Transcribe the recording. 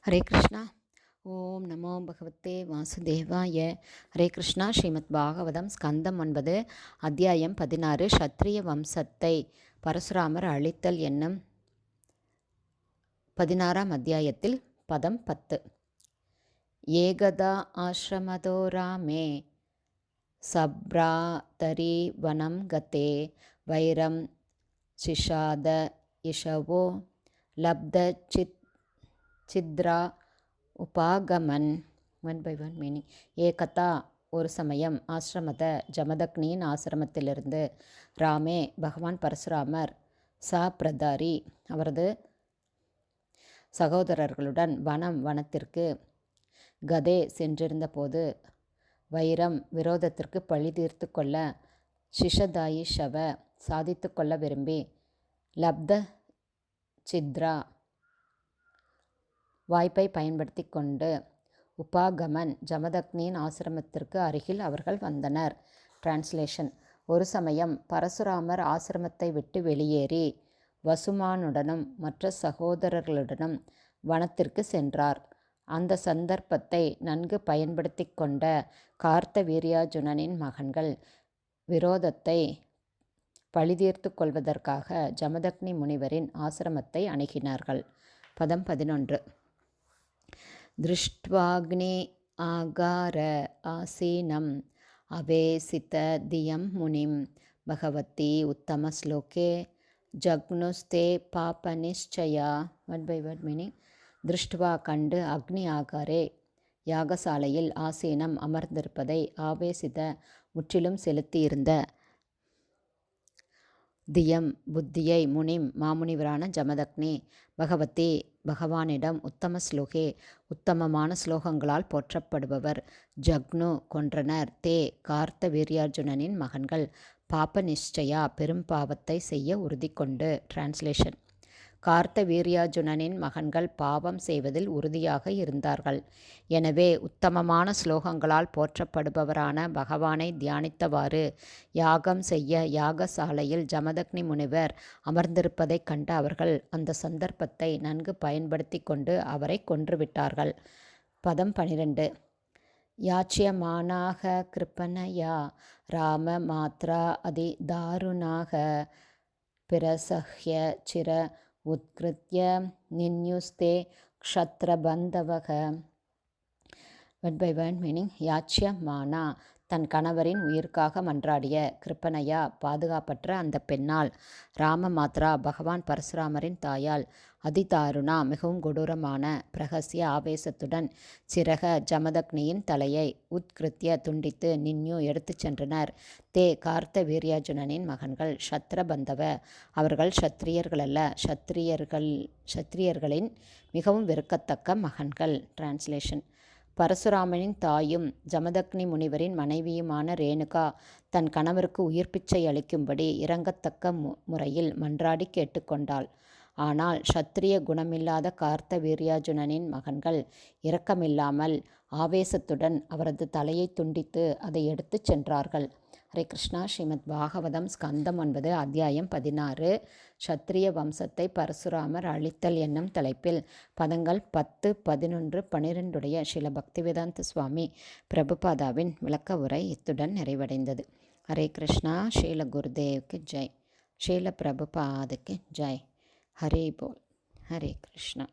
ஹரே கிருஷ்ணா. ஓம் நமோ பகவத்தே வாசுதேவாய. ஹரே கிருஷ்ணா. ஸ்ரீமத் பாகவதம் ஸ்கந்தம் 9 அத்தியாயம் 16 க்ஷத்ரிய வம்சத்தை பரசுராமர் அழித்தல் என்னும் 16ஆம் அத்தியாயத்தில் பதம் 10. ஏகதா ஆஸ்ரமதோ ராமே சப்ராதரி வனம் கதே வைரம் சிஷாத இஷவோ லப்த சித்ரா உபாகமன். One by one meaning. ஏகதா ஒரு சமயம், ஆசிரமத ஜமதக்னியின் ஆசிரமத்திலிருந்து, ராமே பகவான் பரசுராமர், பிரதாரி அவரது சகோதரர்களுடன் வனத்திற்கு கதே சென்றிருந்த போது, வைரம் விரோதத்திற்கு பழி தீர்த்து கொள்ள, சிஷதாயி ஷவ சாதித்து கொள்ள விரும்பி, லப்த சித்ரா வாய்ப்பை பயன்படுத்தி கொண்டு, உபாகமன் ஜமதக்னியின் ஆசிரமத்திற்கு அருகில் அவர்கள் வந்தனர். டிரான்ஸ்லேஷன். ஒரு சமயம் பரசுராமர் ஆசிரமத்தை விட்டு வெளியேறி வசுமானுடனும் மற்ற சகோதரர்களுடனும் வனத்திற்கு சென்றார். அந்த சந்தர்ப்பத்தை நன்கு பயன்படுத்தி கொண்ட கார்த்த வீர்யார்ஜுனனின் மகன்கள் விரோதத்தை பழிதீர்த்து கொள்வதற்காக ஜமதக்னி முனிவரின் ஆசிரமத்தை அணுகினார்கள். பதம் 11. திருஷ்ட்வாக்னி ஆகார ஆசீனம் அவேசித தியம் முனிம் பகவதி உத்தம ஸ்லோகே ஜக்னுஸ்தே பாப நிச்சயா. One by one meaning. திருஷ்டுவா கண்டு, அக்னி ஆகாரே யாகசாலையில் ஆசீனம் அமர்ந்திருப்பதை, ஆவேசித முற்றிலும் செலுத்தியிருந்த, தியம் புத்தியை, முனிம் மாமுனிவரான ஜமதக்னி, பகவதி பகவானிடம், உத்தம ஸ்லோகே உத்தமமான ஸ்லோகங்களால் போற்றப்படுபவர், ஜக்னு கொன்றனர், தே கார்த்த வீர்யார்ஜுனனின் மகன்கள், பாப நிச்சயா பெரும் பாவத்தை செய்ய உறுதி கொண்டு. டிரான்ஸ்லேஷன். கார்த்த வீர்யார்ஜுனனின் மகன்கள் பாவம் செய்வதில் உறுதியாக இருந்தார்கள். எனவே உத்தமமான ஸ்லோகங்களால் போற்றப்படுபவரான பகவானை தியானித்தவாறு யாகம் செய்ய யாகசாலையில் ஜமதக்னி முனிவர் அமர்ந்திருப்பதைக் கண்ட அவர்கள் அந்த சந்தர்ப்பத்தை நன்கு பயன்படுத்தி கொண்டு அவரை கொன்றுவிட்டார்கள். பதம் 12. யாச்சியமானாக கிருப்பணயா ராம மாத்ரா அதி தாருணாக பிரசஹ்ய சிர உத்கிருத்ய நின்யுஸ்தே க்ஷத்ரபந்தவக. One by one meaning. யாச்சியமானா தன் கணவரின் உயிருக்காக மன்றாடிய, கிருப்பணையா பாதுகாப்பற்ற அந்த பெண்ணால், ராம மாத்ரா பகவான் பரசுராமரின் தாயால், அதிதாருணா மிகவும் கொடூரமான, பிரகசிய ஆவேசத்துடன், சிரக ஜமதக்னியின் தலையை, உத்கிருத்திய துண்டித்து, நின்யு எடுத்துச் சென்றனர், தே கார்த்த வீர்யார்ஜுனனின் மகன்கள், க்ஷத்ரபந்தவ அவர்கள் க்ஷத்ரியர்களல்ல, க்ஷத்ரியர்களின் மிகவும் வெறுக்கத்தக்க மகன்கள். டிரான்ஸ்லேஷன். பரசுராமனின் தாயும் ஜமதக்னி முனிவரின் மனைவியுமான ரேணுகா தன் கணவருக்கு உயிர் பிச்சை அளிக்கும்படி இரங்கத்தக்க முறையில் மன்றாடி கேட்டுக்கொண்டாள். ஆனால் க்ஷத்ரிய குணமில்லாத கார்த்த வீர்யார்ஜுனனின் மகன்கள் இரக்கமில்லாமல் ஆவேசத்துடன் அவரது தலையை துண்டித்து அதை எடுத்துச் சென்றார்கள். ஹரே கிருஷ்ணா. ஸ்ரீமத் பாகவதம் ஸ்கந்தம் 9 அத்தியாயம் 16 க்ஷத்ரிய வம்சத்தை பரசுராமர் அழித்தல் என்னும் தலைப்பில் பதங்கள் 10, 11, 12 ஸ்ரீல பக்திவேதாந்த சுவாமி பிரபுபாதாவின் விளக்க உரை இத்துடன் நிறைவடைந்தது. ஹரே கிருஷ்ணா. ஸ்ரீல குருதேவுக்கு ஜெய். ஸ்ரீல பிரபுபாதுக்கு ஜெய். ஹரே போல். ஹரே கிருஷ்ணா.